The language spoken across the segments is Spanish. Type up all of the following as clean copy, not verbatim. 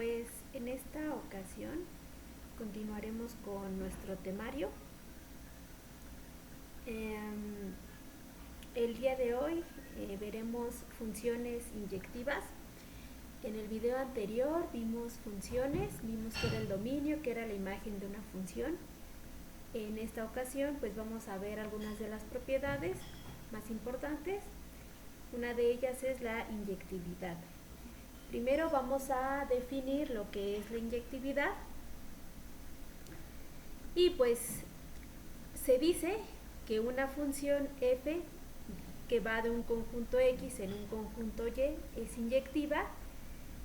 Pues en esta ocasión continuaremos con nuestro temario. El día de hoy veremos funciones inyectivas. En el video anterior vimos funciones, vimos que era el dominio, que era la imagen de una función. En esta ocasión pues vamos a ver algunas de las propiedades más importantes. Una de ellas es la inyectividad. Primero vamos a definir lo que es la inyectividad. Y pues se dice que una función f que va de un conjunto x en un conjunto y es inyectiva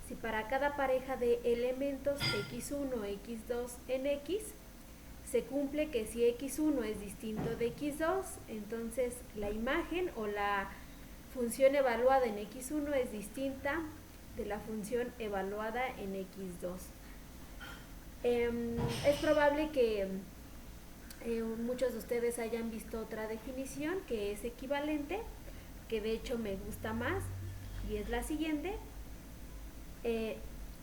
si para cada pareja de elementos x1, x2 en x se cumple que si x1 es distinto de x2, entonces la imagen o la función evaluada en x1 es distinta de la función evaluada en x2. Es probable que muchos de ustedes hayan visto otra definición que es equivalente, que de hecho me gusta más, y es la siguiente.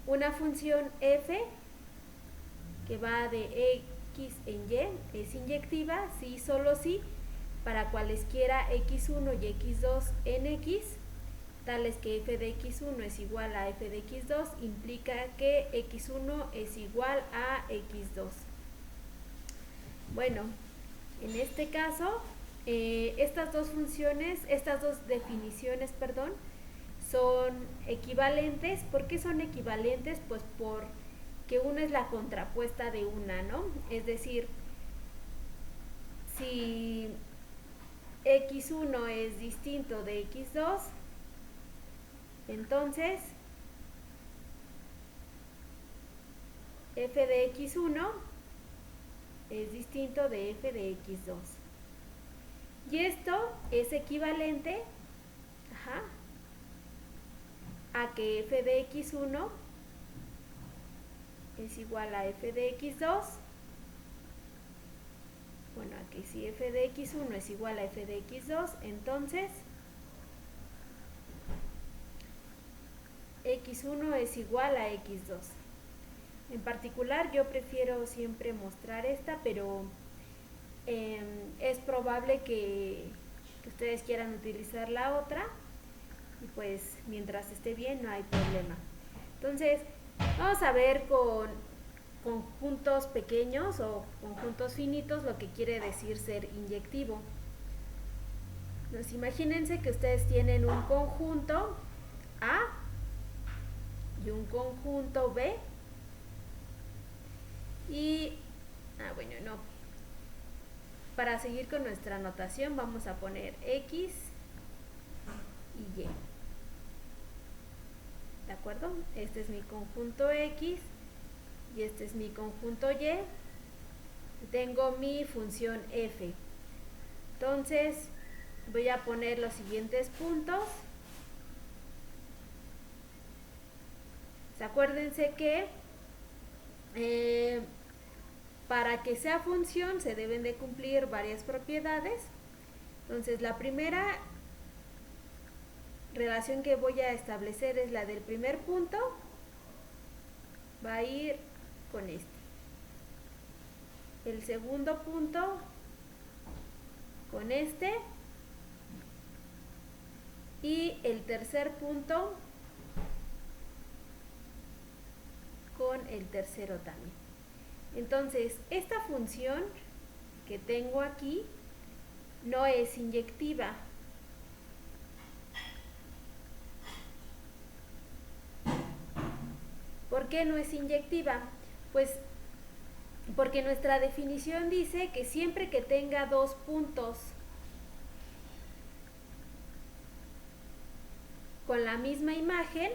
Una función f que va de x en y es inyectiva si y solo si para cualesquiera x1 y x2 en x, tales que f de x1 es igual a f de x2, implica que x1 es igual a x2. Bueno, en este caso, estas dos definiciones, son equivalentes. ¿Por qué son equivalentes? Pues porque una es la contrapuesta de una, ¿no? Es decir, si x1 es distinto de x2, entonces f de x1 es distinto de f de x2. Y esto es equivalente a que f de x1 es igual a f de x2. Bueno, a que si f de x1 es igual a f de x2, entonces x1 es igual a x2. En particular, yo prefiero siempre mostrar esta, pero es probable que ustedes quieran utilizar la otra, y pues mientras esté bien no hay problema. Entonces, vamos a ver con conjuntos pequeños o conjuntos finitos lo que quiere decir ser inyectivo. Pues imagínense que ustedes tienen un conjunto A y un conjunto B. Y, para seguir con nuestra notación vamos a poner X y Y. ¿De acuerdo? Este es mi conjunto X y este es mi conjunto Y. Tengo mi función f. Entonces, voy a poner los siguientes puntos. Acuérdense que para que sea función se deben de cumplir varias propiedades. Entonces, la primera relación que voy a establecer es la del primer punto. Va a ir con este. El segundo punto con este. Y el tercer punto con el tercero también. Entonces, esta función que tengo aquí no es inyectiva. ¿Por qué no es inyectiva? Pues porque nuestra definición dice que siempre que tenga dos puntos con la misma imagen,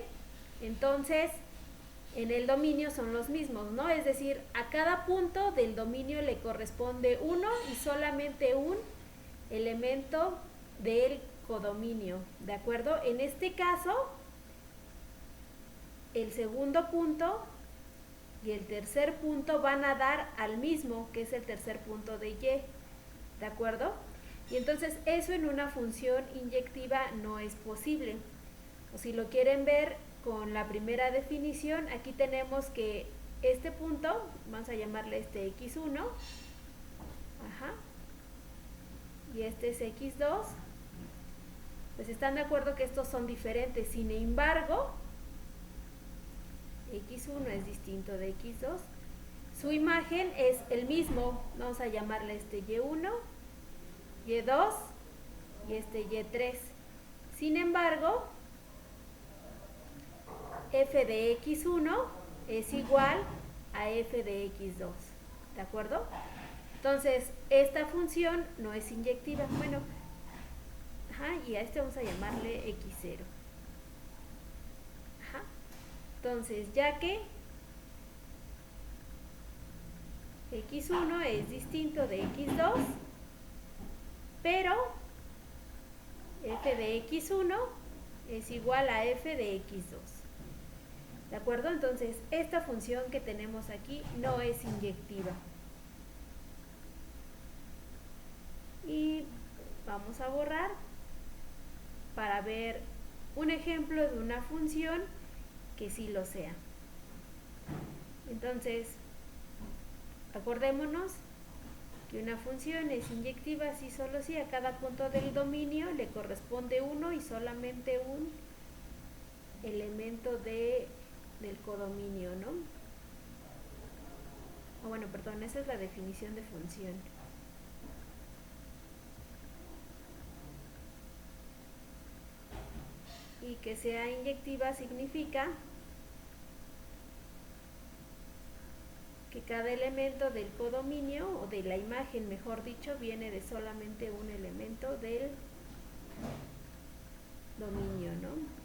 entonces en el dominio son los mismos, ¿no? Es decir, a cada punto del dominio le corresponde uno y solamente un elemento del codominio, ¿de acuerdo? En este caso, el segundo punto y el tercer punto van a dar al mismo, que es el tercer punto de Y, ¿de acuerdo? Y entonces eso en una función inyectiva no es posible. O si lo quieren ver con la primera definición. Aquí tenemos que este punto, vamos a llamarle este x1, ajá, y este es x2, pues están de acuerdo que estos son diferentes. Sin embargo, x1 es distinto de x2. Su imagen es el mismo, vamos a llamarle este y1, y2 y este y3. Sin embargo, f de x1 es igual a f de x2, ¿de acuerdo? Entonces, esta función no es inyectiva. Bueno, ajá, y a este vamos a llamarle x0. Ajá. Entonces, ya que x1 es distinto de x2, pero f de x1 es igual a f de x2. ¿De acuerdo? Entonces, esta función que tenemos aquí no es inyectiva. Y vamos a borrar para ver un ejemplo de una función que sí lo sea. Entonces, acordémonos que una función es inyectiva si solo si a cada punto del dominio le corresponde uno y solamente un elemento del codominio, ¿no? O bueno, perdón, esa es la definición de función. Y que sea inyectiva significa que cada elemento del codominio, o de la imagen mejor dicho, viene de solamente un elemento del dominio, ¿no?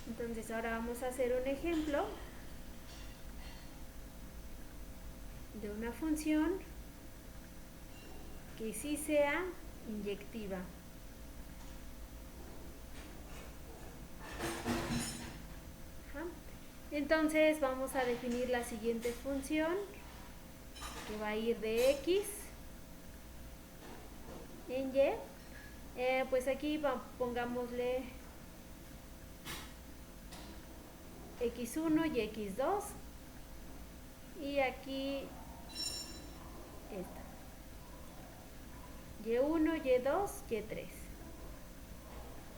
Entonces ahora vamos a hacer un ejemplo de una función que sí sea inyectiva. Ajá. Entonces vamos a definir la siguiente función, que va a ir de x en y. Pues aquí pongámosle x1 y x2, y aquí esta, y1, y2, y3,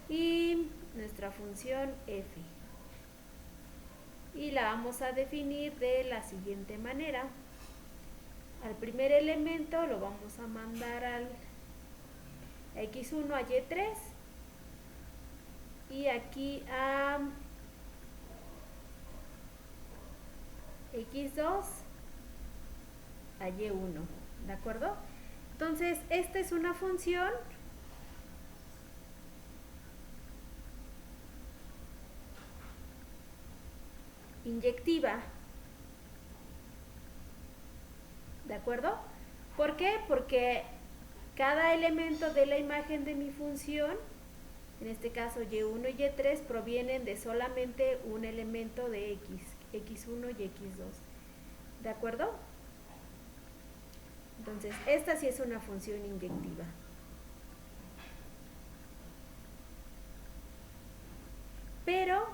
y nuestra función f, y la vamos a definir de la siguiente manera. Al primer elemento lo vamos a mandar al x1 a y3, y aquí a x2 a y1, ¿de acuerdo? Entonces, esta es una función inyectiva, ¿de acuerdo? ¿Por qué? Porque cada elemento de la imagen de mi función, en este caso y1 y y3, provienen de solamente un elemento de x, x1 y x2, ¿de acuerdo? Entonces, esta sí es una función inyectiva. Pero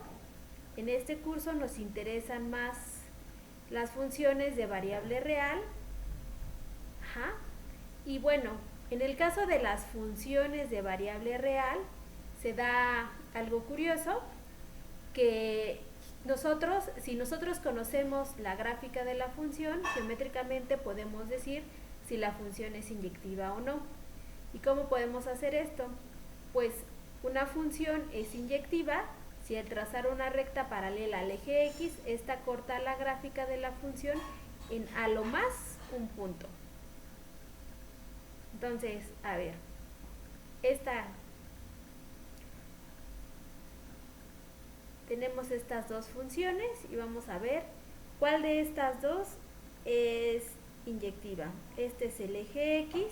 en este curso nos interesan más las funciones de variable real. Ajá. Y bueno, en el caso de las funciones de variable real, se da algo curioso, que si nosotros conocemos la gráfica de la función, geométricamente podemos decir si la función es inyectiva o no. ¿Y cómo podemos hacer esto? Pues una función es inyectiva si al trazar una recta paralela al eje x, esta corta la gráfica de la función en a lo más un punto. Entonces, a ver, tenemos estas dos funciones y vamos a ver cuál de estas dos es inyectiva. Este es el eje x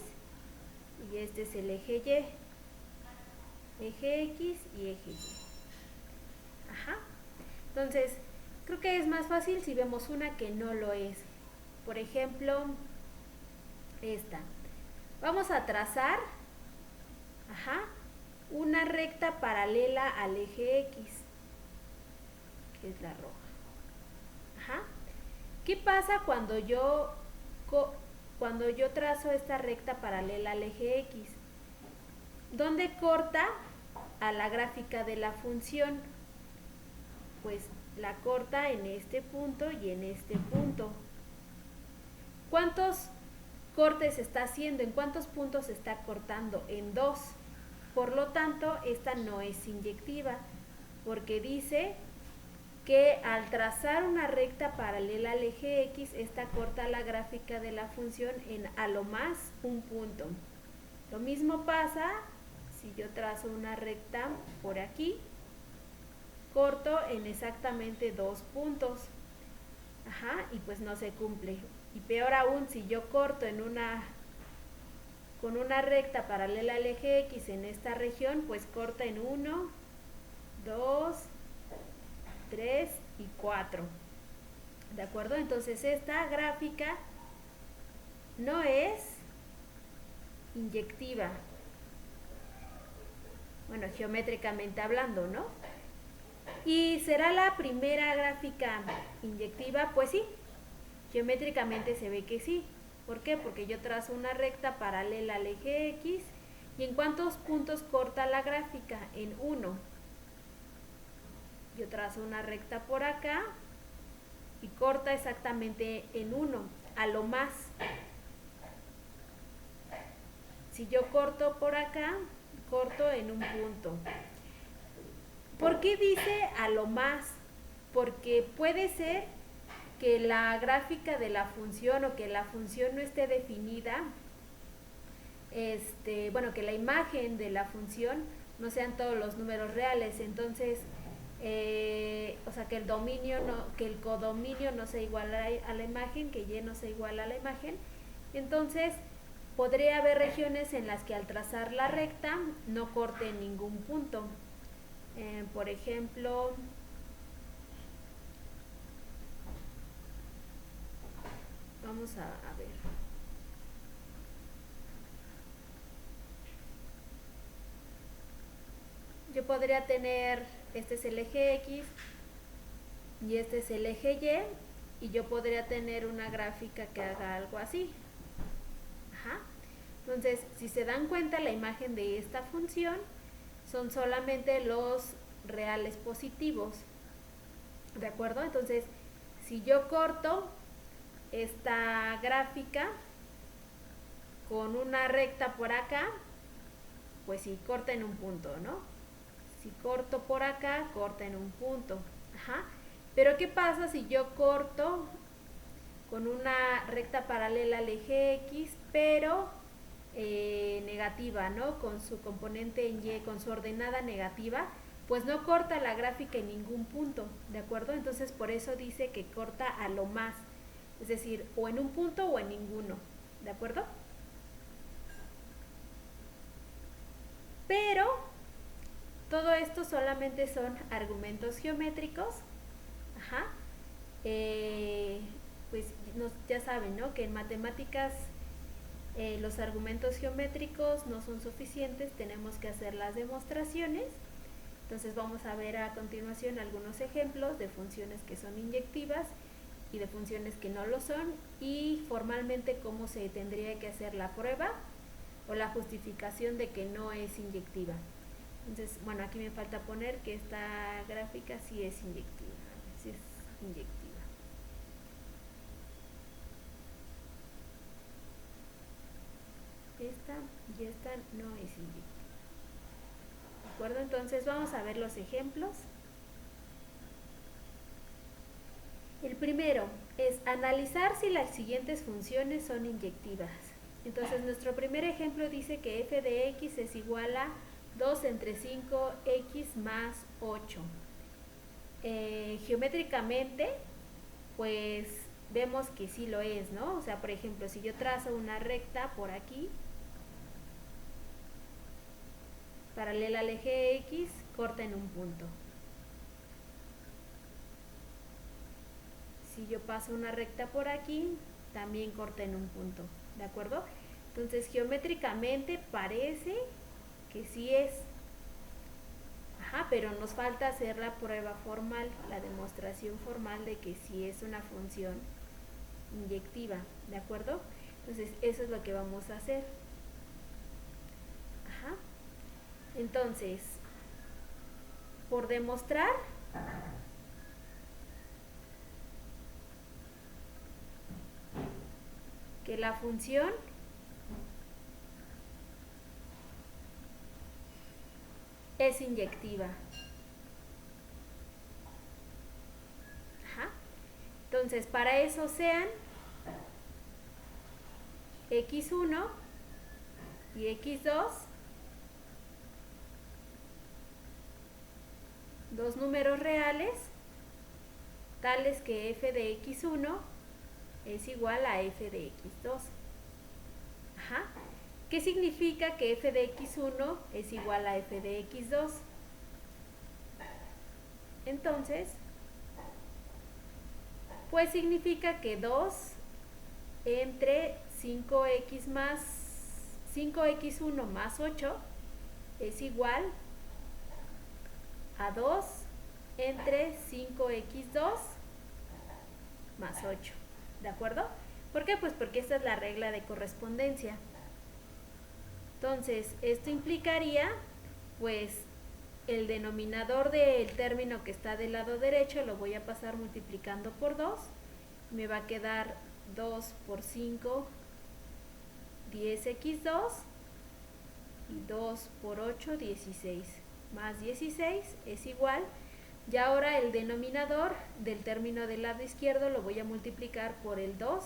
y este es el eje y. Eje x y eje y. Ajá. Entonces, Creo que es más fácil si vemos una que no lo es. Por ejemplo, esta. Vamos a trazar, una recta paralela al eje X, que es la roja. ¿Qué pasa cuando yo trazo esta recta paralela al eje X? ¿Dónde corta a la gráfica de la función? Pues la corta en este punto y en este punto. ¿Cuántos cortes está haciendo? ¿En cuántos puntos está cortando? En 2. Por lo tanto, esta no es inyectiva, porque dice que al trazar una recta paralela al eje X, esta corta la gráfica de la función en a lo más un punto. Lo mismo pasa si yo trazo una recta por aquí, corto en exactamente 2 puntos. Y pues no se cumple. Y peor aún, si yo corto con una recta paralela al eje X en esta región, pues corta en 1, 2, 3 y 4. ¿De acuerdo? Entonces esta gráfica no es inyectiva. Bueno, geométricamente hablando, ¿no? ¿Y será la primera gráfica inyectiva? Pues sí, geométricamente se ve que sí. ¿Por qué? Porque yo trazo una recta paralela al eje X. ¿Y en cuántos puntos corta la gráfica? En 1. Yo trazo una recta por acá y corta exactamente en 1, a lo más. Si yo corto por acá, corto en un punto. ¿Por qué dice a lo más? Porque puede ser que la gráfica de la función o que la función no esté definida, que la imagen de la función no sean todos los números reales, entonces, que el dominio que el codominio no sea igual a la imagen, que Y no sea igual a la imagen. Entonces podría haber regiones en las que al trazar la recta no corte en ningún punto. Por ejemplo, vamos a ver. Yo podría tener, este es el eje X y este es el eje Y yo podría tener una gráfica que haga algo así. Entonces, si se dan cuenta, la imagen de esta función son solamente los reales positivos. ¿De acuerdo? Entonces, si yo corto esta gráfica con una recta por acá, pues sí, corta en un punto, ¿no? Si corto por acá, corta en un punto. Pero ¿qué pasa si yo corto con una recta paralela al eje X, pero negativa, ¿no? Con su componente en Y, con su ordenada negativa, pues no corta la gráfica en ningún punto, ¿de acuerdo? Entonces por eso dice que corta a lo más, es decir, o en un punto o en ninguno, ¿de acuerdo? Pero todo esto solamente son argumentos geométricos. Pues ya saben, ¿no? Que en matemáticas los argumentos geométricos no son suficientes, tenemos que hacer las demostraciones. Entonces vamos a ver a continuación algunos ejemplos de funciones que son inyectivas y de funciones que no lo son, y formalmente cómo se tendría que hacer la prueba o la justificación de que no es inyectiva. Entonces, bueno, aquí me falta poner que esta gráfica sí es inyectiva. Sí es inyectiva. Esta y esta no es inyectiva. ¿De acuerdo? Entonces vamos a ver los ejemplos. El primero es analizar si las siguientes funciones son inyectivas. Entonces nuestro primer ejemplo dice que f de x es igual a 2 entre 5x más 8. Geométricamente, pues vemos que sí lo es, ¿no? O sea, por ejemplo, si yo trazo una recta por aquí, paralela al eje X, corta en un punto. si yo paso una recta por aquí, también corta en un punto, ¿de acuerdo? Entonces geométricamente parece que sí es. Ajá, pero nos falta hacer la prueba formal, la demostración formal de que sí es una función inyectiva, ¿de acuerdo? Entonces eso es lo que vamos a hacer. Ajá. Entonces, por demostrar que la función es inyectiva. Ajá. Entonces, para eso sean x1 y x2, dos números reales, tales que f de x1 es igual a f de x2. Ajá. ¿Qué significa que f de x1 es igual a f de x2? Entonces, pues significa que 2 entre 5x1 más 8 es igual a 2 entre 5x2 más 8. ¿De acuerdo? ¿Por qué? Pues porque esta es la regla de correspondencia. Entonces, esto implicaría, pues, el denominador del término que está del lado derecho lo voy a pasar multiplicando por 2. Me va a quedar 2 por 5, 10x2, y 2 por 8, 16. Más 16 es igual. Y ahora el denominador del término del lado izquierdo lo voy a multiplicar por el 2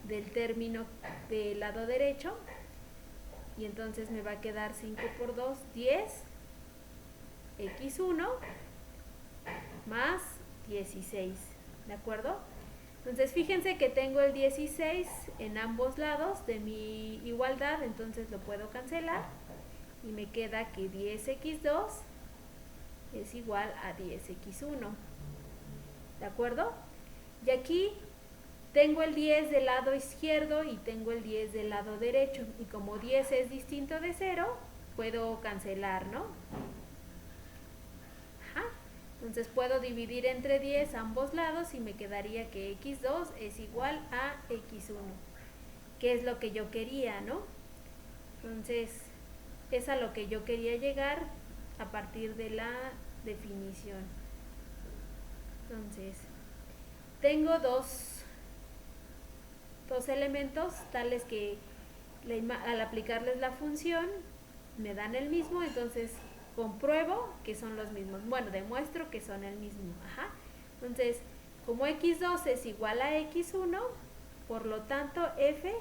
del término del lado derecho. Y entonces me va a quedar 5 por 2, 10, x1 más 16, ¿de acuerdo? Entonces fíjense que tengo el 16 en ambos lados de mi igualdad, entonces lo puedo cancelar y me queda que 10x2 es igual a 10x1, ¿de acuerdo? Y aquí tengo el 10 del lado izquierdo y tengo el 10 del lado derecho, y como 10 es distinto de 0, puedo cancelar, ¿no? Ajá. Entonces puedo dividir entre 10 ambos lados y me quedaría que x2 es igual a x1, que es lo que yo quería, ¿no? Entonces es a lo que yo quería llegar a partir de la definición. Entonces tengo dos elementos tales que al aplicarles la función me dan el mismo, entonces compruebo que son los mismos. Bueno, demuestro que son el mismo. Ajá. Entonces, como x2 es igual a x1, por lo tanto f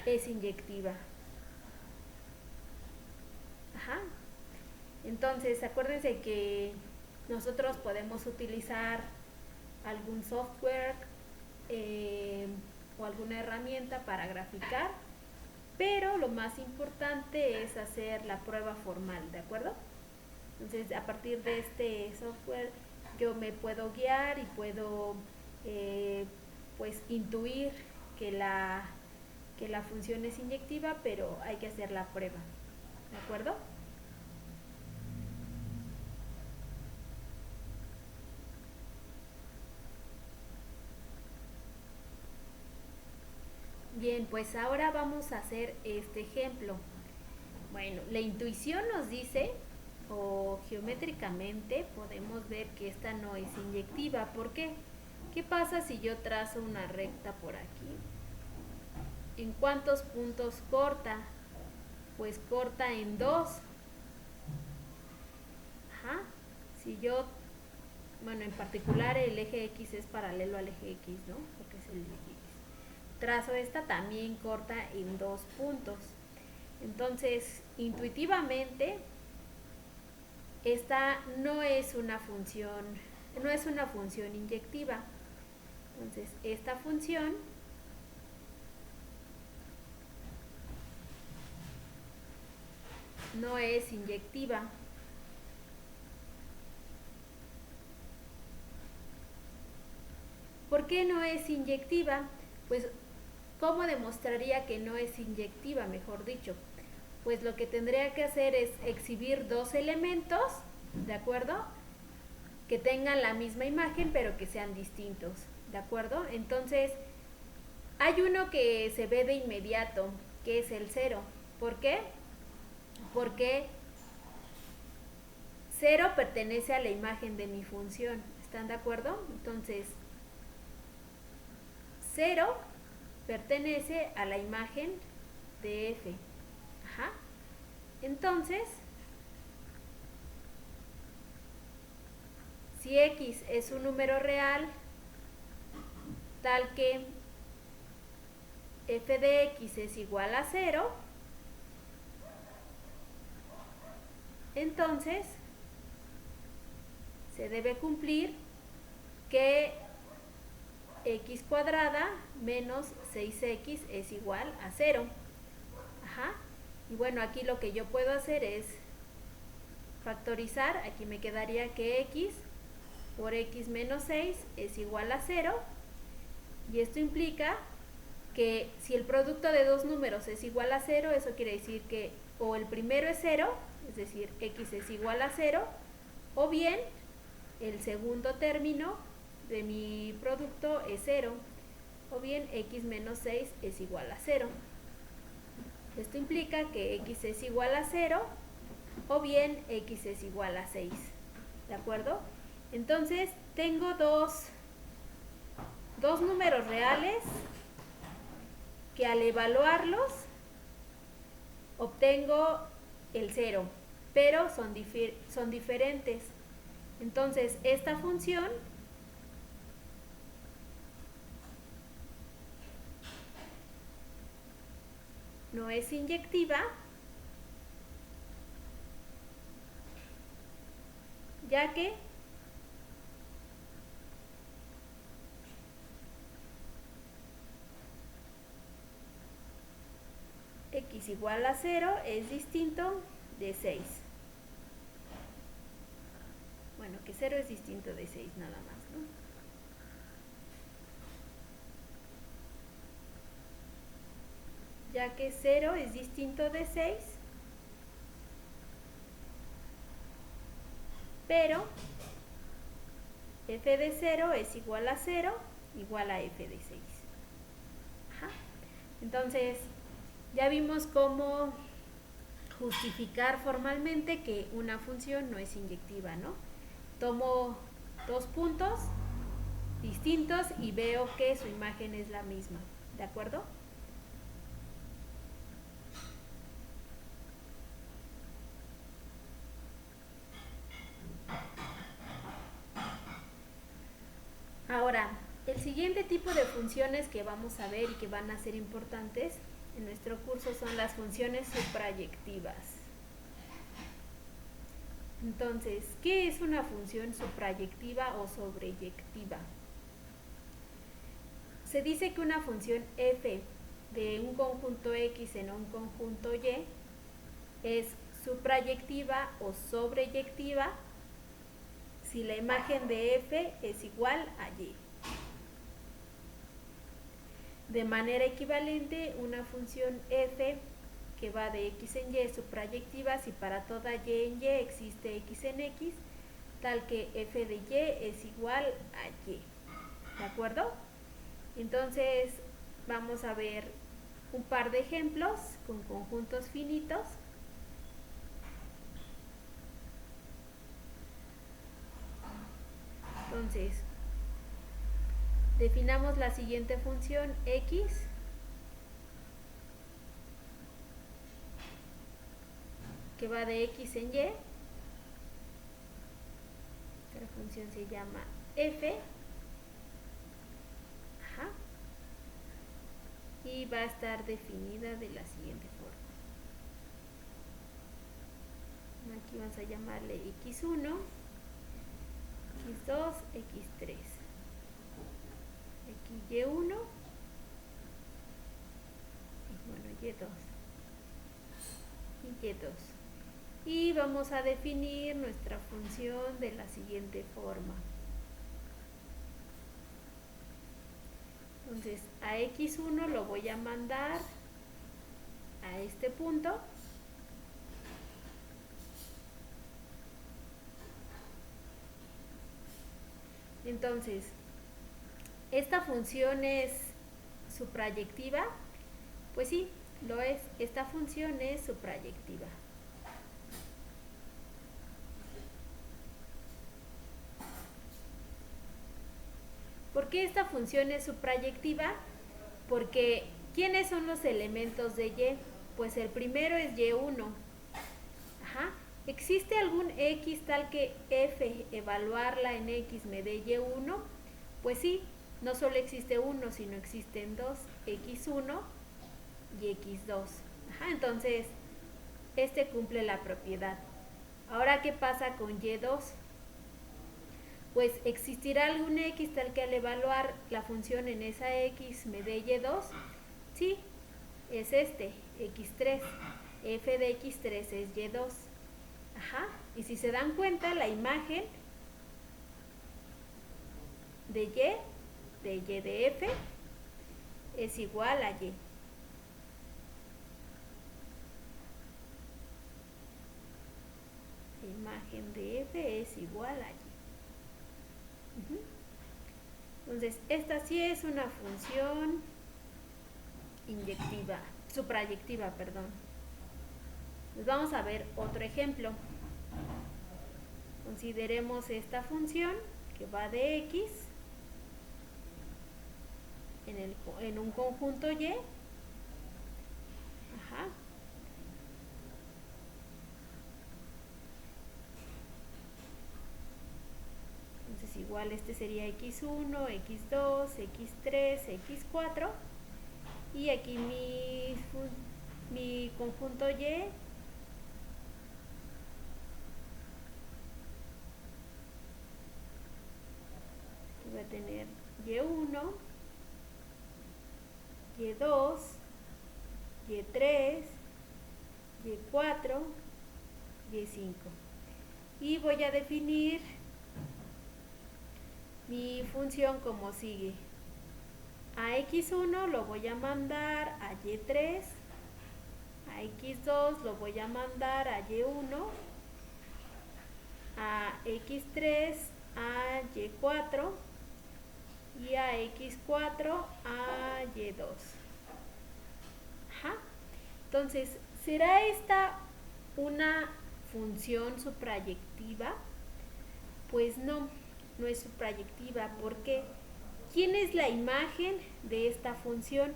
es inyectiva. Ajá. Entonces, acuérdense que nosotros podemos utilizar algún software o alguna herramienta para graficar, pero lo más importante es hacer la prueba formal, ¿de acuerdo? Entonces, a partir de este software yo me puedo guiar y puedo pues intuir que la función es inyectiva, pero hay que hacer la prueba, ¿de acuerdo? Bien, pues ahora vamos a hacer este ejemplo. Bueno, la intuición nos dice, o geométricamente podemos ver que esta no es inyectiva. ¿Por qué? ¿Qué pasa si yo trazo una recta por aquí? ¿En cuántos puntos corta? Pues corta en 2. Ajá. Si yo, bueno, en particular el eje X es paralelo al eje X, ¿no? Porque es el eje X. Trazo esta, también corta en 2 puntos. Entonces, intuitivamente, esta no es una función inyectiva. Entonces, esta función no es inyectiva. ¿Por qué no es inyectiva? Pues, ¿cómo demostraría que no es inyectiva, mejor dicho? Pues lo que tendría que hacer es exhibir dos elementos, ¿de acuerdo? Que tengan la misma imagen pero que sean distintos, ¿de acuerdo? Entonces, hay uno que se ve de inmediato, que es el 0. ¿Por qué? Porque 0 pertenece a la imagen de mi función, ¿están de acuerdo? Entonces, 0 pertenece a la imagen de f. Ajá. Entonces, si x es un número real, tal que f de x es igual a 0, entonces se debe cumplir que x cuadrada menos 6x es igual a 0. Ajá. Y bueno, aquí lo que yo puedo hacer es factorizar. Aquí me quedaría que x por x menos 6 es igual a 0. Y esto implica que si el producto de dos números es igual a 0, eso quiere decir que o el primero es 0, es decir, x es igual a 0, o bien el segundo término de mi producto es 0, o bien x menos 6 es igual a 0. Esto implica que x es igual a 0, o bien x es igual a 6, ¿de acuerdo? Entonces tengo dos números reales que al evaluarlos obtengo el 0, pero son diferentes. Entonces esta función no es inyectiva, ya que x igual a 0 es distinto de 6. Bueno, que 0 es distinto de 6 nada más, ¿no? Ya que 0 es distinto de 6, pero f de 0 es igual a 0 igual a f de 6. Ajá. Entonces, ya vimos cómo justificar formalmente que una función no es inyectiva, ¿no? Tomo dos puntos distintos y veo que su imagen es la misma, ¿de acuerdo? Ahora, el siguiente tipo de funciones que vamos a ver y que van a ser importantes en nuestro curso son las funciones suprayectivas. Entonces, ¿qué es una función suprayectiva o sobreyectiva? Se dice que una función f de un conjunto x en un conjunto y es suprayectiva o sobreyectiva si la imagen de f es igual a y. De manera equivalente, una función f que va de x en y es suprayectiva si para toda y en y existe x en x, tal que f de y es igual a y. ¿De acuerdo? Entonces, vamos a ver un par de ejemplos con conjuntos finitos. Entonces, definamos la siguiente función x que va de x en y. La función se llama f. Ajá. Y va a estar definida de la siguiente forma. Aquí vamos a llamarle x1, x2, x3, aquí y1 y bueno, y2 y y2. Y vamos a definir nuestra función de la siguiente forma. Entonces a x1 lo voy a mandar a este punto. Entonces, ¿esta función es suprayectiva? Pues sí, lo es. Esta función es suprayectiva. ¿Por qué esta función es suprayectiva? Porque ¿quiénes son los elementos de y? Pues el primero es y1. Ajá. ¿Existe algún x tal que f evaluarla en x me dé y1? Pues sí, no solo existe uno, sino existen dos, x1 y x2. Ajá, entonces, este cumple la propiedad. Ahora, ¿qué pasa con y2? Pues existirá algún x tal que al evaluar la función en esa x me dé y2. Sí, es este, x3. F de x3 es y2. Ajá, y si se dan cuenta, la imagen de y de f, es igual a y. La imagen de f es igual a y. Entonces, esta sí es una función inyectiva, suprayectiva, perdón. Pues vamos a ver otro ejemplo. Consideremos esta función que va de x en un conjunto y. Ajá. Entonces igual este sería x1, x2, x3, x4. Y aquí mi conjunto y voy a tener y1, y2, y3, y4, y5. Y voy a definir mi función como sigue. A x1 lo voy a mandar a y3, a x2 lo voy a mandar a y1, a x3 a y4 y a x4 a y2. Ajá. Entonces, ¿será esta una función suprayectiva? Pues no, no es suprayectiva. ¿Por qué? ¿Quién es la imagen de esta función?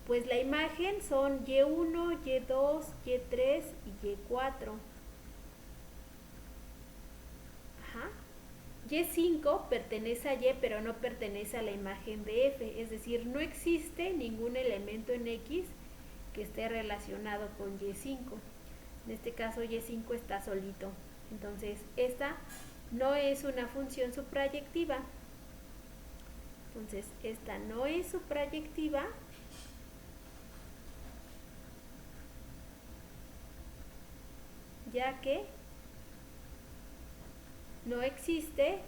Pues la imagen son y1, y2, y3 y y4. Ajá. Y5 pertenece a y, pero no pertenece a la imagen de f. Es decir, no existe ningún elemento en x que esté relacionado con y5. En este caso y5 está solito. Entonces, esta no es una función suprayectiva. Entonces, esta no es suprayectiva. Ya que no existe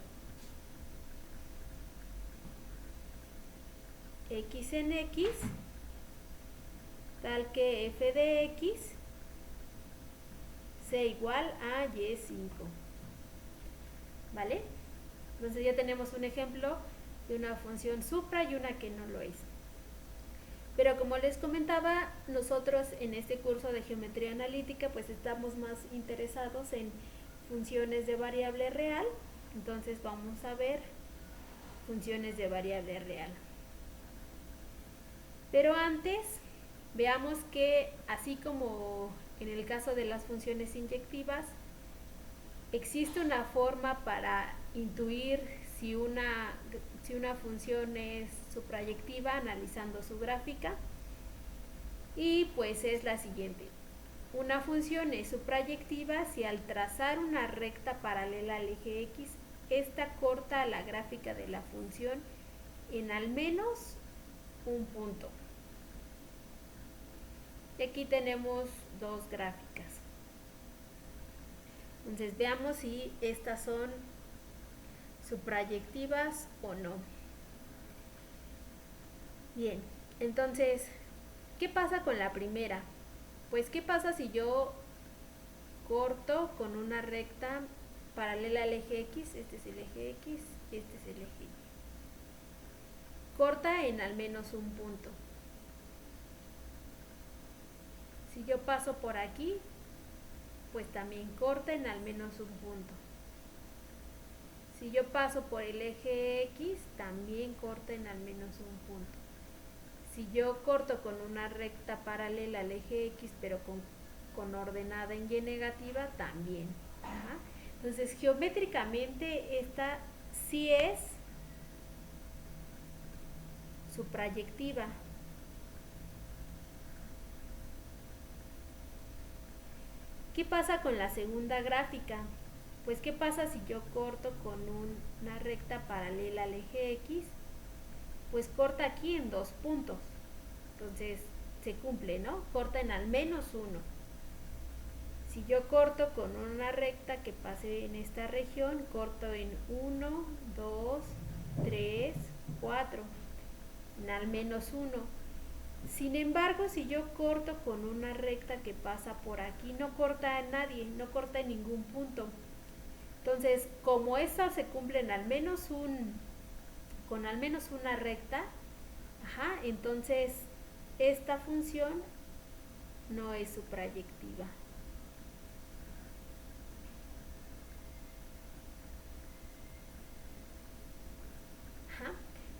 x en x tal que f de x sea igual a y5. ¿Vale? Entonces ya tenemos un ejemplo de una función supra y una que no lo es. Pero como les comentaba, nosotros en este curso de geometría analítica pues estamos más interesados en funciones de variable real. Entonces vamos a ver funciones de variable real. Pero antes, veamos que así como en el caso de las funciones inyectivas, existe una forma para intuir si una función es suprayectiva analizando su gráfica, y pues es la siguiente. Una función es suprayectiva si al trazar una recta paralela al eje x, esta corta la gráfica de la función en al menos un punto. Y aquí tenemos dos gráficas. Entonces veamos si estas son suprayectivas o no. Bien, entonces, ¿qué pasa con la primera? Pues, ¿qué pasa si yo corto con una recta paralela al eje X? Este es el eje X, este es el eje Y. Corta en al menos un punto. Si yo paso por aquí, pues también corta en al menos un punto. Si yo paso por el eje X, también corta en al menos un punto. Si yo corto con una recta paralela al eje X, pero con ordenada en Y negativa, también. Ajá. Entonces, geométricamente, esta sí es su proyectiva. ¿Qué pasa con la segunda gráfica? Pues, ¿qué pasa si yo corto con una recta paralela al eje X? Pues corta aquí en 2 puntos. Entonces, se cumple, ¿no? Corta en al menos uno. Si yo corto con una recta que pase en esta región, corto en 1, 2, 3, 4, en al menos uno. Sin embargo, si yo corto con una recta que pasa por aquí, no corta a nadie, no corta en ningún punto. Entonces, como esta se cumple en con al menos una recta, entonces esta función no es suprayectiva.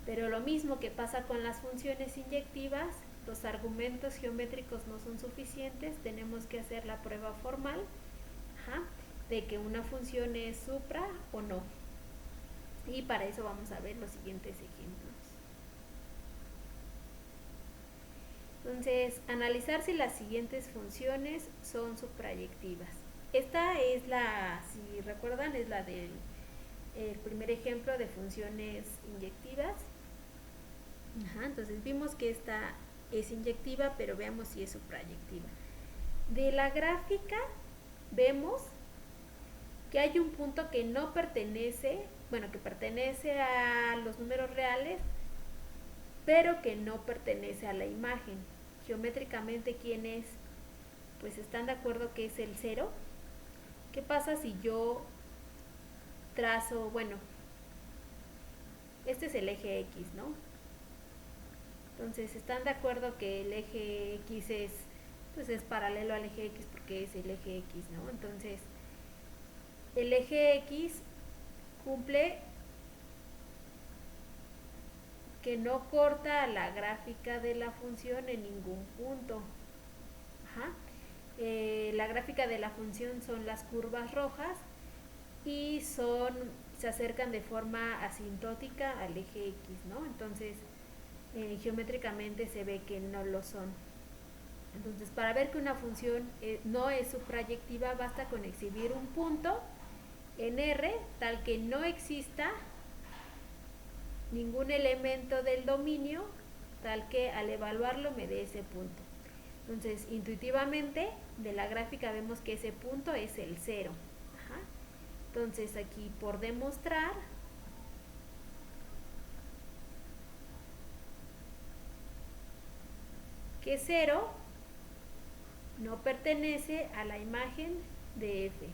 Pero lo mismo que pasa con las funciones inyectivas, los argumentos geométricos no son suficientes, tenemos que hacer la prueba formal de que una función es supra o no. Y para eso vamos a ver los siguientes ejemplos. Entonces, analizar si las siguientes funciones son suprayectivas. Esta es la, si recuerdan, es la del primer ejemplo de funciones inyectivas. Entonces vimos que esta es inyectiva, pero veamos si es suprayectiva. De la gráfica vemos que hay un punto que no pertenece, bueno, que pertenece a los números reales, pero que no pertenece a la imagen. Geométricamente, ¿quién es? Pues están de acuerdo que es el 0. ¿Qué pasa si yo trazo, bueno, este es el eje X, ¿no? Entonces, ¿están de acuerdo que el eje X es paralelo al eje X porque es el eje X, ¿no? Entonces, el eje X cumple que no corta la gráfica de la función en ningún punto. La gráfica de la función son las curvas rojas y se acercan de forma asintótica al eje X, ¿no? Entonces, geométricamente se ve que no lo son. Entonces, para ver que una función no es suprayectiva, basta con exhibir un punto en R tal que no exista ningún elemento del dominio tal que al evaluarlo me dé ese punto. Entonces, intuitivamente, de la gráfica vemos que ese punto es el 0. Entonces, aquí por demostrar, que 0 no pertenece a la imagen de f.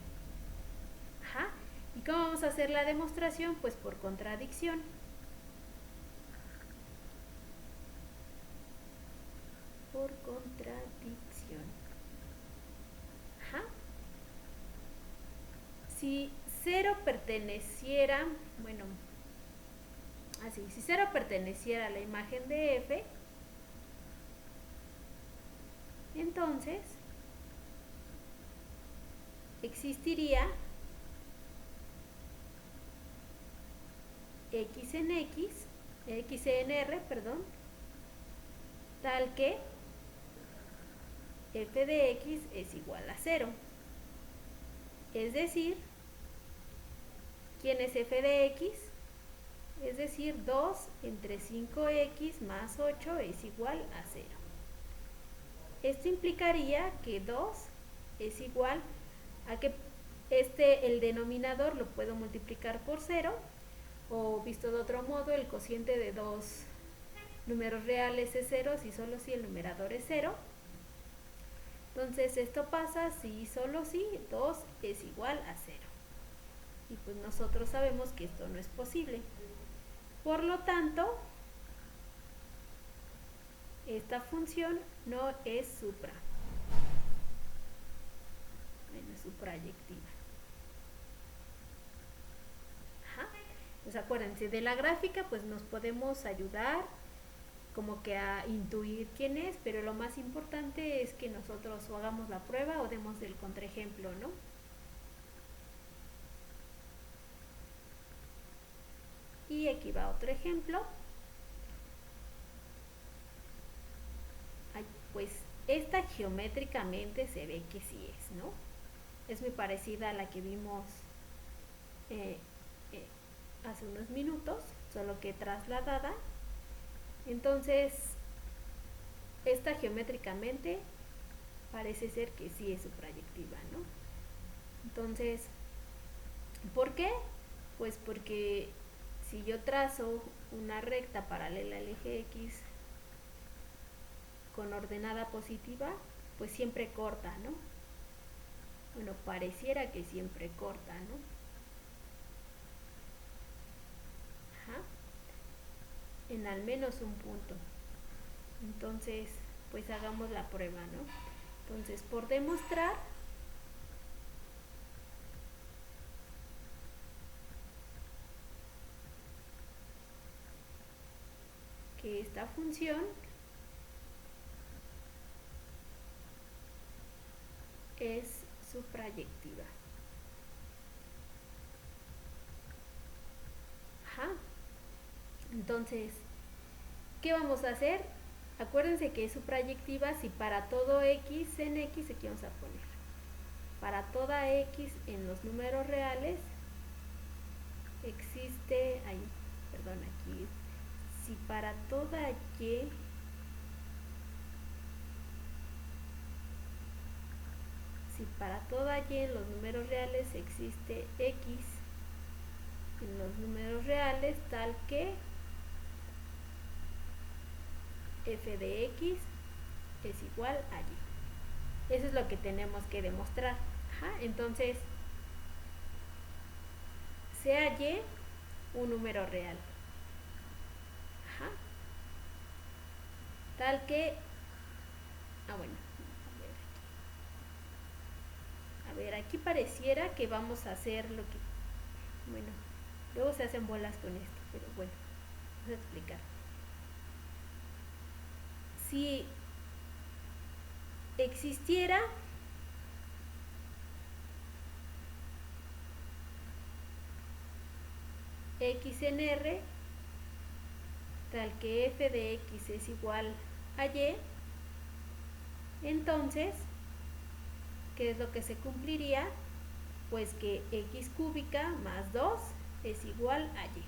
¿Y cómo vamos a hacer la demostración? Pues por contradicción. Por contradicción. Si 0 perteneciera, bueno, así, si 0 perteneciera a la imagen de f, entonces existiría x en R, perdón, tal que f de x es igual a 0. Es decir, ¿quién es f de x? Es decir, 2 entre 5x más 8 es igual a 0. Esto implicaría que 2 es igual a que el denominador lo puedo multiplicar por 0, o visto de otro modo, el cociente de 2 números reales es 0 si solo si el numerador es 0. Entonces esto pasa si solo si 2 es igual a 0. Y pues nosotros sabemos que esto no es posible. Por lo tanto, esta función no es suprayectiva. Pues acuérdense, de la gráfica pues nos podemos ayudar como que a intuir quién es, pero lo más importante es que nosotros o hagamos la prueba o demos el contraejemplo, ¿no? Y aquí va otro ejemplo. Ay, pues esta geométricamente se ve que sí es, ¿no? Es muy parecida a la que vimos hace unos minutos, solo que trasladada. Entonces, esta geométricamente parece ser que sí es suprayectiva, ¿no? Entonces, ¿por qué? Pues porque si yo trazo una recta paralela al eje X con ordenada positiva, pues siempre corta, ¿no? Bueno, pareciera que siempre corta, ¿no? En al menos un punto. Entonces, pues hagamos la prueba, ¿no? Entonces, por demostrar, que esta función es suprayectiva. Entonces, ¿qué vamos a hacer? Acuérdense que es suprayectiva si para todo x en x, aquí vamos a poner, para toda x en los números reales existe, aquí, si para toda y, en los números reales existe x en los números reales tal que f de x es igual a y. Eso es lo que tenemos que demostrar. Entonces, sea y un número real. Tal que, aquí pareciera que vamos a hacer lo que, luego se hacen bolas con esto, pero bueno, vamos a explicar. Si existiera x en R, tal que f de x es igual a y, entonces, ¿qué es lo que se cumpliría? Pues que x cúbica más 2 es igual a y.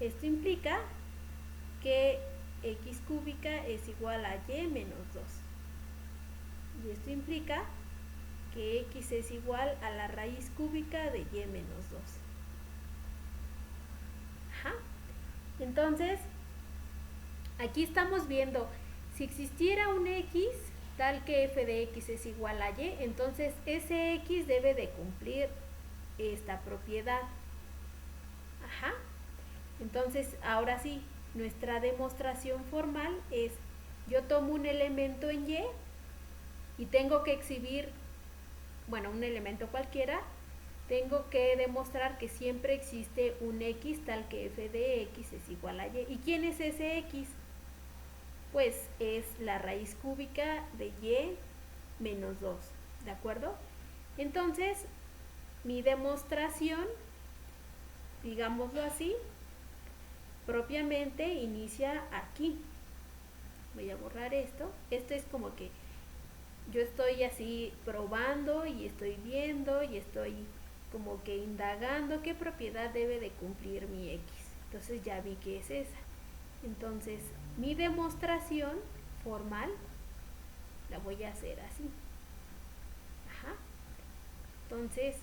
Esto implica que x cúbica es igual a y menos 2. Y esto implica que x es igual a la raíz cúbica de y menos 2. Entonces, aquí estamos viendo, si existiera un x tal que f de x es igual a y, entonces ese x debe de cumplir esta propiedad. Entonces, ahora sí, nuestra demostración formal es, yo tomo un elemento en y y tengo que exhibir, un elemento cualquiera, tengo que demostrar que siempre existe un x tal que f de x es igual a y. ¿Y quién es ese x? Pues es la raíz cúbica de y menos 2, ¿de acuerdo? Entonces, mi demostración, digámoslo así, propiamente inicia aquí. Voy a borrar esto. Esto es como que yo estoy así probando y estoy viendo y estoy como que indagando qué propiedad debe de cumplir mi x. Entonces ya vi que es esa. Entonces, mi demostración formal la voy a hacer así. Entonces,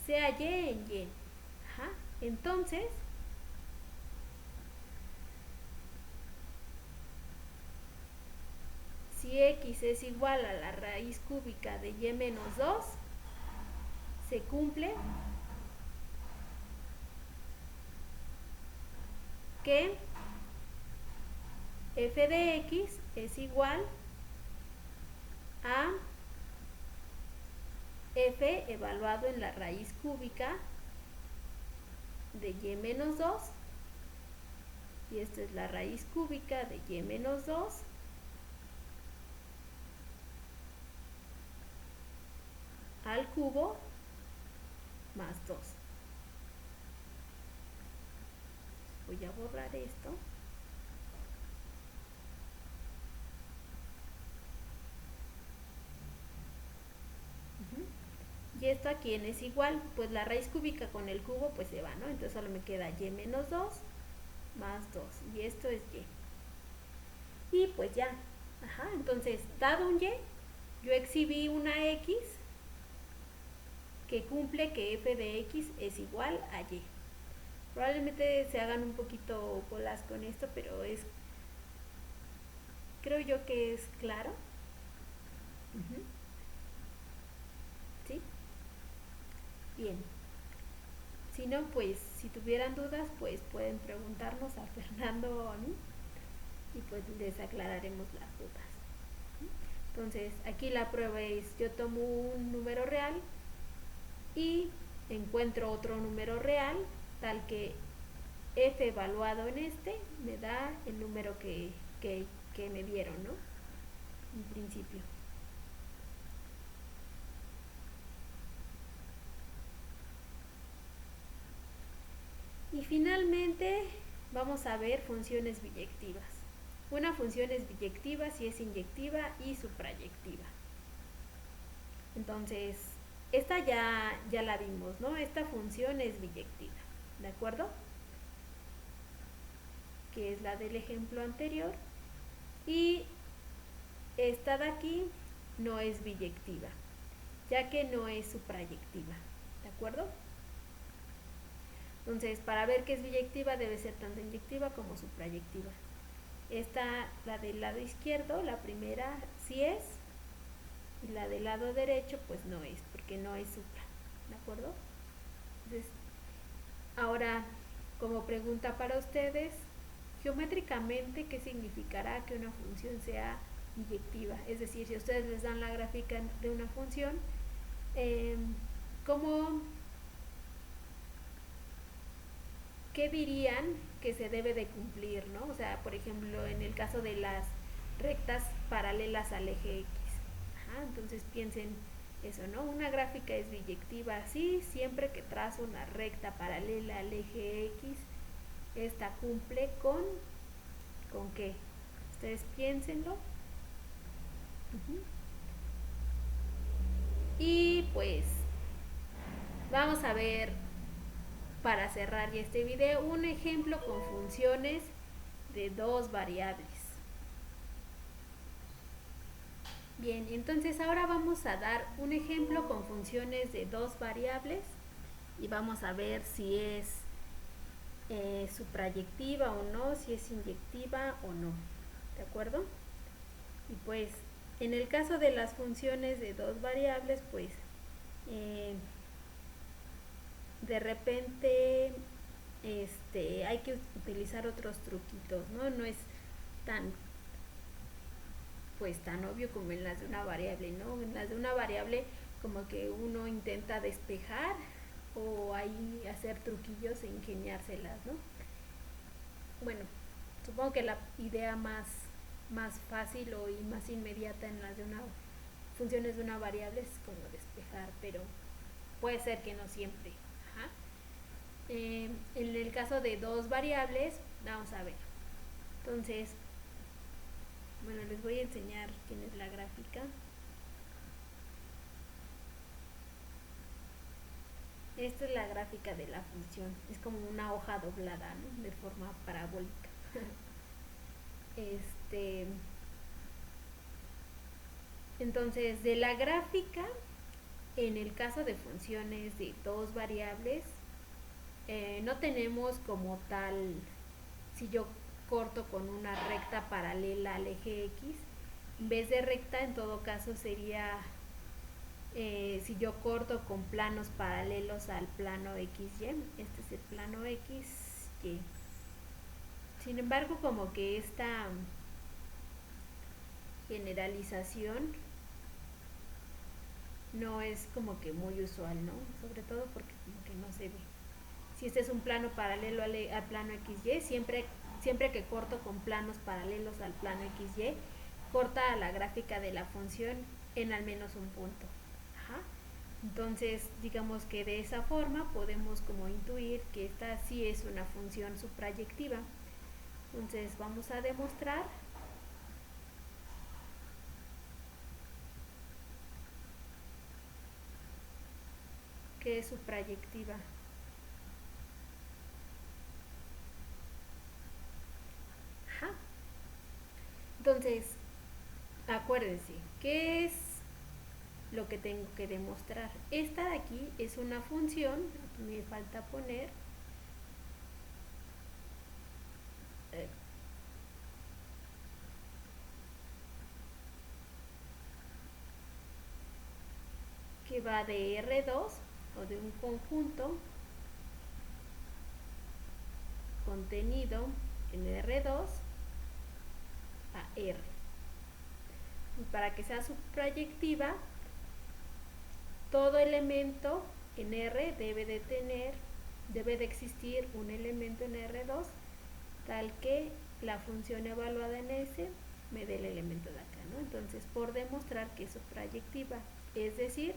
sea y en y. Entonces, si x es igual a la raíz cúbica de y menos 2, se cumple que f de x es igual a f evaluado en la raíz cúbica de y menos 2, y esta es la raíz cúbica de y menos 2 al cubo más 2. Voy a borrar esto. Y esto a quién es igual, pues la raíz cúbica con el cubo pues se va, ¿no? Entonces solo me queda y menos 2 más 2, y esto es y. Y pues ya, entonces dado un y, yo exhibí una x que cumple que f de x es igual a y. Probablemente se hagan un poquito bolas con esto, pero creo yo que es claro. ¿Sí? Bien. Si no, pues si tuvieran dudas, pues pueden preguntarnos a Fernando o a mí y pues les aclararemos las dudas. Entonces, aquí la prueba es, yo tomo un número real y encuentro otro número real, tal que f evaluado en este me da el número que me dieron, ¿no? En principio. Y finalmente vamos a ver funciones biyectivas. Una función es biyectiva si es inyectiva y suprayectiva. Entonces, esta ya la vimos, ¿no? Esta función es biyectiva, ¿de acuerdo? Que es la del ejemplo anterior. Y esta de aquí no es biyectiva, ya que no es suprayectiva, ¿de acuerdo? Entonces, para ver que es biyectiva debe ser tanto inyectiva como suprayectiva. Esta, la del lado izquierdo, la primera sí es, y la del lado derecho pues no es, porque no es supra, ¿de acuerdo? Entonces, ahora, como pregunta para ustedes, geométricamente, ¿qué significará que una función sea biyectiva? Es decir, si ustedes les dan la gráfica de una función, ¿qué dirían que se debe de cumplir, ¿no? O sea, por ejemplo, en el caso de las rectas paralelas al eje X. Entonces piensen eso, ¿no? Una gráfica es biyectiva así, siempre que trazo una recta paralela al eje X, esta cumple ¿con qué? Ustedes piénsenlo. Y pues vamos a ver, para cerrar ya este video, un ejemplo con funciones de dos variables. Bien, entonces ahora vamos a dar un ejemplo con funciones de dos variables y vamos a ver si es suprayectiva o no, si es inyectiva o no, ¿de acuerdo? Y pues en el caso de las funciones de dos variables, pues de repente hay que utilizar otros truquitos, ¿no? No es tan obvio como en las de una variable, ¿no? En las de una variable como que uno intenta despejar o ahí hacer truquillos e ingeniárselas, ¿no? Bueno, supongo que la idea más fácil y más inmediata en las de funciones de una variable es como despejar, pero puede ser que no siempre. En el caso de dos variables, vamos a ver. Entonces, bueno, les voy a enseñar quién es la gráfica. Esta es la gráfica de la función. Es como una hoja doblada, ¿no? De forma parabólica. Entonces, de la gráfica, en el caso de funciones de dos variables, no tenemos como tal, si yo corto con una recta paralela al eje X en vez de recta, en todo caso sería si yo corto con planos paralelos al plano XY. Este es el plano XY. Sin embargo, como que esta generalización no es como que muy usual, ¿no? Sobre todo porque como que no se ve. Si este es un plano paralelo al plano XY, siempre que corto con planos paralelos al plano XY, corta la gráfica de la función en al menos un punto. Ajá. Entonces, digamos que de esa forma podemos como intuir que esta sí es una función suprayectiva. Entonces, vamos a demostrar que es suprayectiva. Ajá. Entonces, acuérdense, ¿qué es lo que tengo que demostrar? Esta de aquí es una función, aquí me falta poner que va de R2 o de un conjunto contenido en R2 a R. Y para que sea suprayectiva, todo elemento en R debe de existir un elemento en R2 tal que la función evaluada en S me dé el elemento de acá, ¿no? Entonces, por demostrar que es suprayectiva, es decir,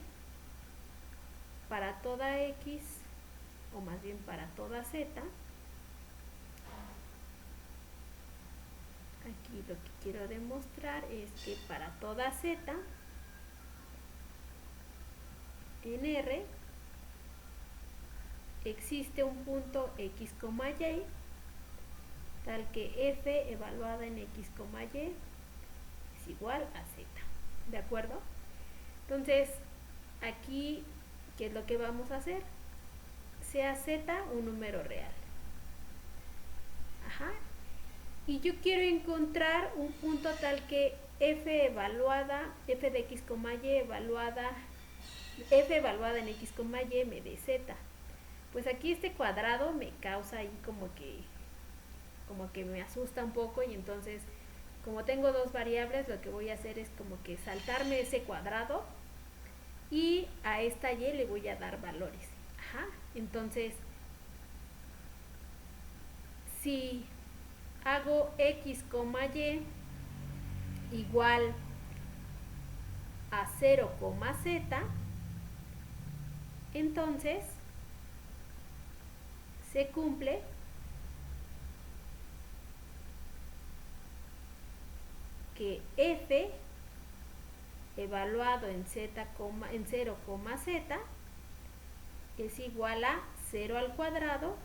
para toda X, o más bien para toda Z, aquí lo que quiero demostrar es que para toda Z en R existe un punto X, Y tal que F evaluada en X, Y es igual a Z. ¿De acuerdo? Entonces, aquí, ¿qué es lo que vamos a hacer? Sea Z un número real. Ajá. Y yo quiero encontrar un punto tal que F evaluada, F de X, Y evaluada, F evaluada en X, Y me dé Z. Pues aquí este cuadrado me causa ahí como que me asusta un poco, y entonces como tengo dos variables, lo que voy a hacer es como que saltarme ese cuadrado y a esta Y le voy a dar valores. Ajá. Entonces, si hago X, Y igual a 0, Z, entonces se cumple que F evaluado en 0, Z es igual a 0 al cuadrado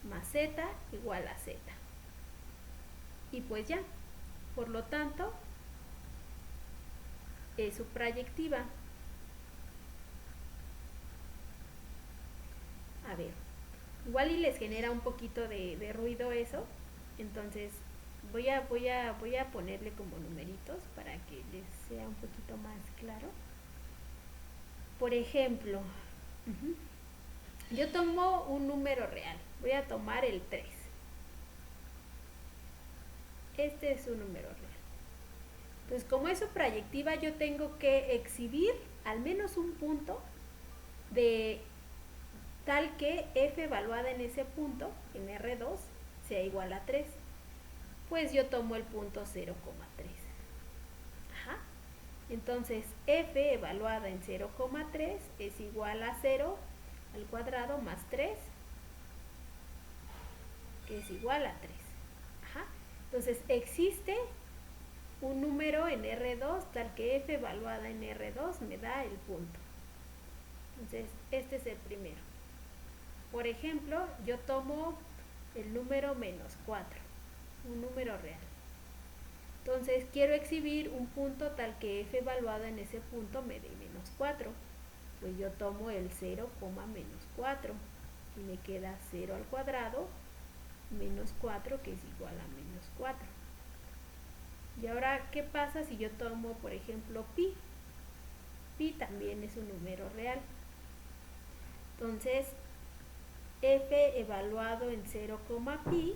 más Z igual a Z. Y pues ya, por lo tanto, es suprayectiva. A ver, igual y les genera un poquito de ruido eso, entonces voy a ponerle como numeritos para que les sea un poquito más claro. Por ejemplo, yo tomo un número real, voy a tomar el 3. Este es un número real. Entonces, como es suprayectiva, yo tengo que exhibir al menos un punto de tal que F evaluada en ese punto, en R2, sea igual a 3. Pues yo tomo el punto 0,3. Ajá. Entonces, F evaluada en 0,3 es igual a 0 al cuadrado más 3, que es igual a 3. Ajá. Entonces, existe un número en R2 tal que F evaluada en R2 me da el punto. Entonces, este es el primero. Por ejemplo, yo tomo el número menos 4, un número real. Entonces, quiero exhibir un punto tal que F evaluado en ese punto me dé menos 4. Pues yo tomo el 0, menos 4 y me queda 0 al cuadrado menos 4, que es igual a menos 4. Y ahora, ¿qué pasa si yo tomo, por ejemplo, pi? Pi también es un número real. Entonces, f evaluado en 0, pi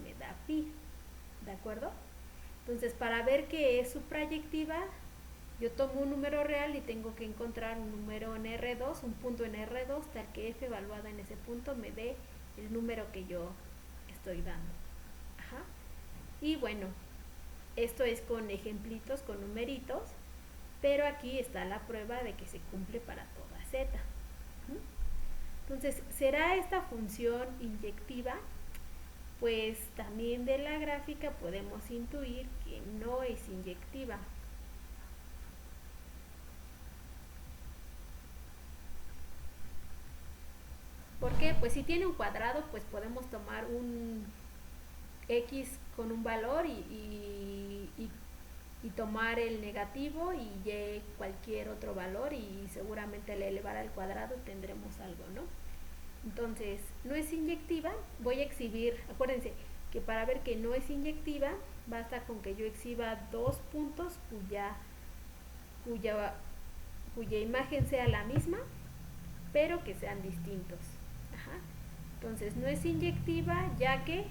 me da pi, ¿de acuerdo? Entonces, para ver qué es su proyectiva, yo tomo un número real y tengo que encontrar un número en R2, un punto en R2, tal que f evaluada en ese punto me dé el número que yo estoy dando. Ajá. Y bueno, esto es con ejemplitos, con numeritos, pero aquí está la prueba de que se cumple para toda z. Entonces, ¿será esta función inyectiva? Pues también de la gráfica podemos intuir que no es inyectiva. ¿Por qué? Pues si tiene un cuadrado, pues podemos tomar un x con un valor y tomar el negativo y y cualquier otro valor y seguramente al elevar al cuadrado tendremos algo, ¿no? Entonces, no es inyectiva, voy a exhibir, acuérdense que para ver que no es inyectiva, basta con que yo exhiba dos puntos cuya imagen sea la misma, pero que sean distintos. Ajá. Entonces, no es inyectiva ya que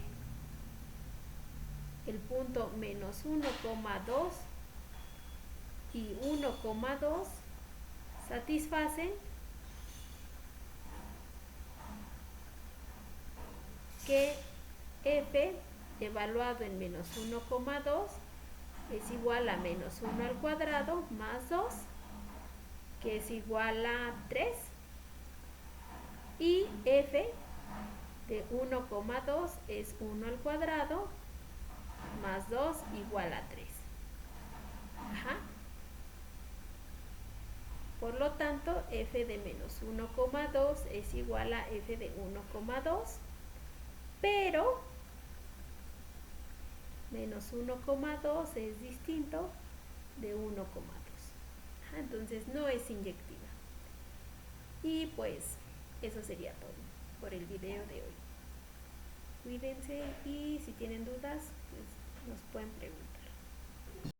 el punto menos 1,2 y 1,2 satisfacen que f evaluado en menos 1,2 es igual a menos 1 al cuadrado más 2, que es igual a 3, y f de 1,2 es 1 al cuadrado más 2 igual a 3. Ajá. Por lo tanto, f de menos 1,2 es igual a f de 1,2, pero menos 1,2 es distinto de 1,2. Entonces no es inyectiva. Y pues eso sería todo por el video de hoy. Cuídense y si tienen dudas, pues nos pueden preguntar.